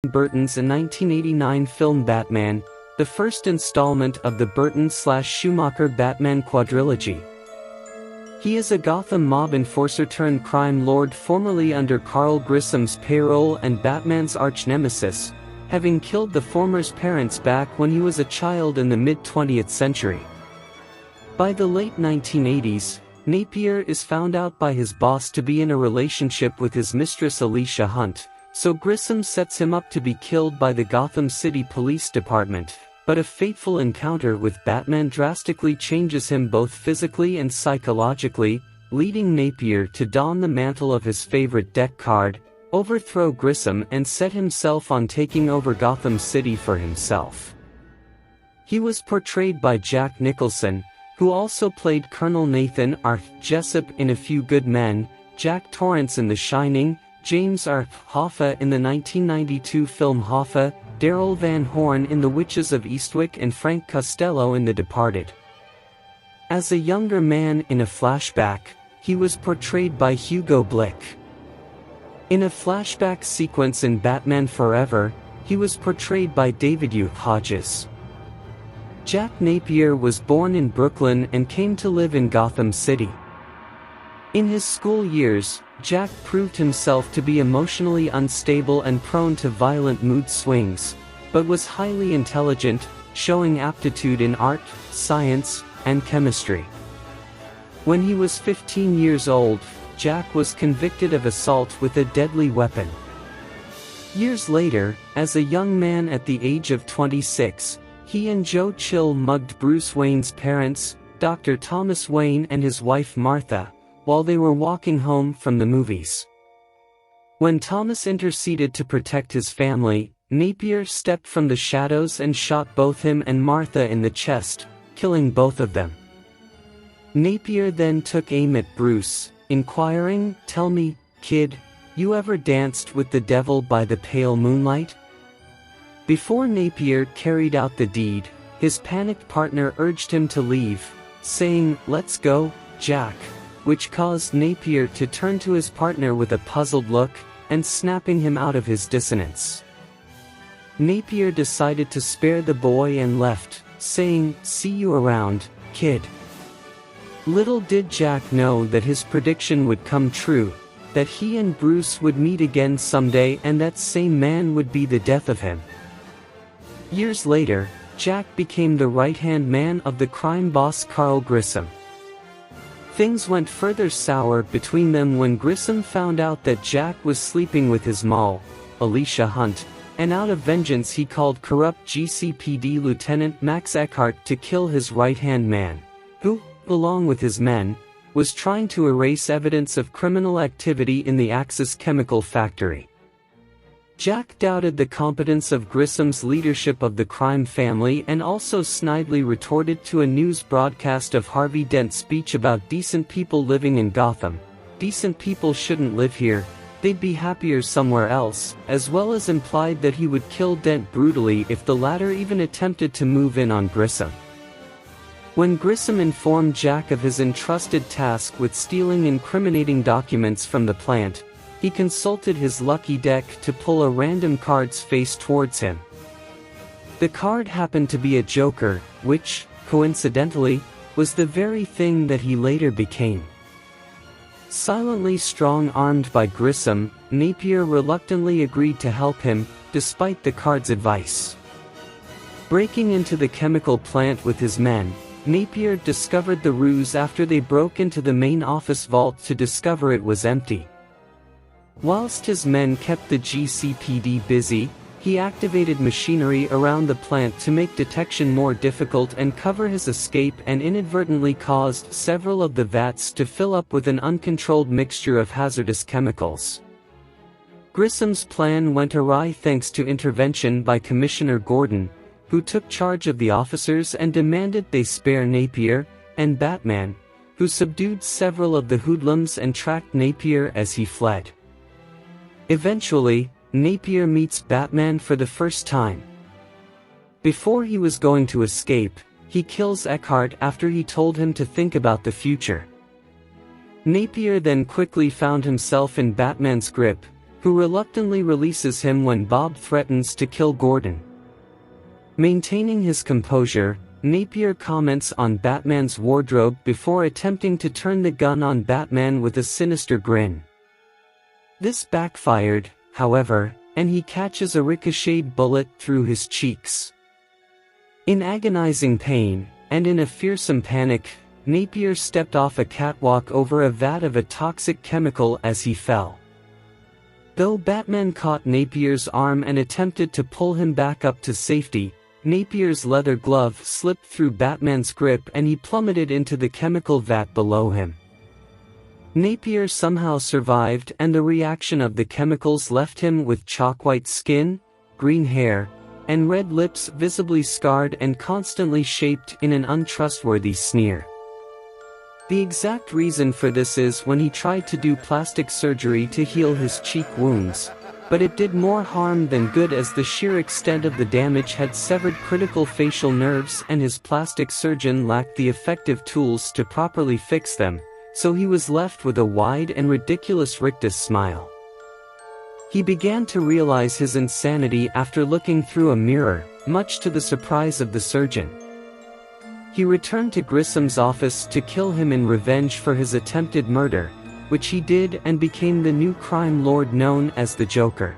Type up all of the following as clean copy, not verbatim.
Burton's 1989 film Batman, the first installment of the Burton/Schumacher Batman quadrilogy. He is a Gotham mob enforcer turned crime lord formerly under Carl Grissom's payroll and Batman's arch-nemesis, having killed the former's parents back when he was a child in the mid-20th century. By the late 1980s, Napier is found out by his boss to be in a relationship with his mistress Alicia Hunt, so Grissom sets him up to be killed by the Gotham City Police Department, but a fateful encounter with Batman drastically changes him both physically and psychologically, leading Napier to don the mantle of his favorite deck card, overthrow Grissom and set himself on taking over Gotham City for himself. He was portrayed by Jack Nicholson, who also played Colonel Nathan R. Jessup in A Few Good Men, Jack Torrance in The Shining, James R. Hoffa in the 1992 film Hoffa, Daryl Van Horn in The Witches of Eastwick and Frank Costello in The Departed. As a younger man in a flashback, he was portrayed by Hugo Blick. In a flashback sequence in Batman Forever, he was portrayed by David U. Hodges. Jack Napier was born in Brooklyn and came to live in Gotham City. In his school years, Jack proved himself to be emotionally unstable and prone to violent mood swings, but was highly intelligent, showing aptitude in art, science, and chemistry. When he was 15 years old, Jack was convicted of assault with a deadly weapon. Years later, as a young man at the age of 26, he and Joe Chill mugged Bruce Wayne's parents, Dr. Thomas Wayne and his wife Martha, while they were walking home from the movies. When Thomas interceded to protect his family, Napier stepped from the shadows and shot both him and Martha in the chest, killing both of them. Napier then took aim at Bruce, inquiring, "Tell me, kid, you ever danced with the devil by the pale moonlight?" Before Napier carried out the deed, his panicked partner urged him to leave, saying, "Let's go, Jack," which caused Napier to turn to his partner with a puzzled look, and snapping him out of his dissonance. Napier decided to spare the boy and left, saying, "See you around, kid." Little did Jack know that his prediction would come true, that he and Bruce would meet again someday and that same man would be the death of him. Years later, Jack became the right-hand man of the crime boss Carl Grissom. Things went further sour between them when Grissom found out that Jack was sleeping with his moll, Alicia Hunt, and out of vengeance he called corrupt GCPD Lieutenant Max Eckhart to kill his right-hand man, who, along with his men, was trying to erase evidence of criminal activity in the Axis chemical factory. Jack doubted the competence of Grissom's leadership of the crime family and also snidely retorted to a news broadcast of Harvey Dent's speech about decent people living in Gotham. "Decent people shouldn't live here, they'd be happier somewhere else," as well as implied that he would kill Dent brutally if the latter even attempted to move in on Grissom. When Grissom informed Jack of his entrusted task with stealing incriminating documents from the plant, he consulted his lucky deck to pull a random card's face towards him. The card happened to be a joker, which, coincidentally, was the very thing that he later became. Silently strong-armed by Grissom, Napier reluctantly agreed to help him, despite the card's advice. Breaking into the chemical plant with his men, Napier discovered the ruse after they broke into the main office vault to discover it was empty. Whilst his men kept the GCPD busy, he activated machinery around the plant to make detection more difficult and cover his escape, and inadvertently caused several of the vats to fill up with an uncontrolled mixture of hazardous chemicals. Grissom's plan went awry thanks to intervention by Commissioner Gordon, who took charge of the officers and demanded they spare Napier, and Batman, who subdued several of the hoodlums and tracked Napier as he fled. Eventually, Napier meets Batman for the first time. Before he was going to escape, he kills Eckhart after he told him to think about the future. Napier then quickly found himself in Batman's grip, who reluctantly releases him when Bob threatens to kill Gordon. Maintaining his composure, Napier comments on Batman's wardrobe before attempting to turn the gun on Batman with a sinister grin. This backfired, however, and he catches a ricocheted bullet through his cheeks. In agonizing pain, and in a fearsome panic, Napier stepped off a catwalk over a vat of a toxic chemical as he fell. Though Batman caught Napier's arm and attempted to pull him back up to safety, Napier's leather glove slipped through Batman's grip and he plummeted into the chemical vat below him. Napier somehow survived, and the reaction of the chemicals left him with chalk-white skin, green hair, and red lips visibly scarred and constantly shaped in an untrustworthy sneer. The exact reason for this is when he tried to do plastic surgery to heal his cheek wounds, but it did more harm than good as the sheer extent of the damage had severed critical facial nerves and his plastic surgeon lacked the effective tools to properly fix them, so he was left with a wide and ridiculous rictus smile. He began to realize his insanity after looking through a mirror, much to the surprise of the surgeon. He returned to Grissom's office to kill him in revenge for his attempted murder, which he did, and became the new crime lord known as the Joker.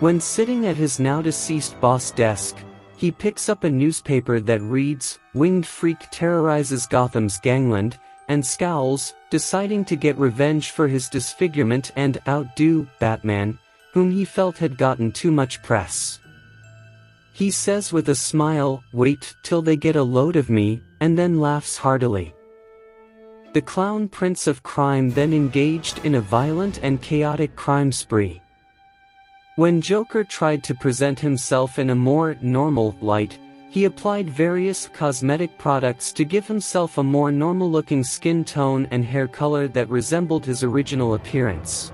When sitting at his now-deceased boss' desk, he picks up a newspaper that reads, "Winged Freak Terrorizes Gotham's Gangland," and scowls, deciding to get revenge for his disfigurement and outdo Batman, whom he felt had gotten too much press. He says with a smile, "Wait till they get a load of me," and then laughs heartily. The clown prince of crime then engaged in a violent and chaotic crime spree. When Joker tried to present himself in a more normal light, he applied various cosmetic products to give himself a more normal-looking skin tone and hair color that resembled his original appearance.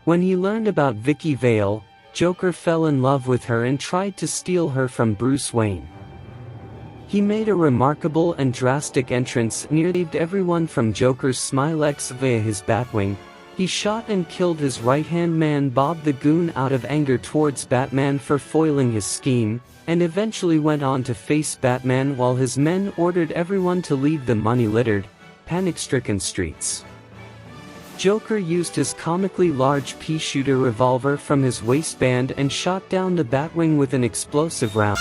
When he learned about Vicky Vale, Joker fell in love with her and tried to steal her from Bruce Wayne. He made a remarkable and drastic entrance, nearly everyone from Joker's Smilex via his Batwing. He shot and killed his right-hand man Bob the Goon out of anger towards Batman for foiling his scheme, and eventually went on to face Batman while his men ordered everyone to leave the money-littered, panic-stricken streets. Joker used his comically large pea-shooter revolver from his waistband and shot down the Batwing with an explosive round.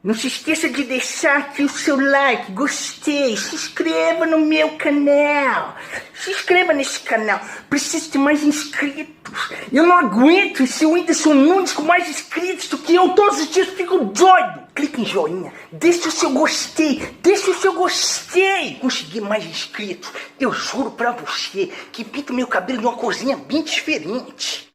Não se esqueça de deixar aqui o seu like, gostei, se inscreva no meu canal. Se inscreva nesse canal, preciso de mais inscritos. Eu não aguento esse Whindersson Nunes com mais inscritos do que eu. Todos os dias fico doido. Clique em joinha, deixa o seu gostei, deixa o seu gostei. Consegui mais inscritos, eu juro pra você que pinto meu cabelo de uma corzinha bem diferente.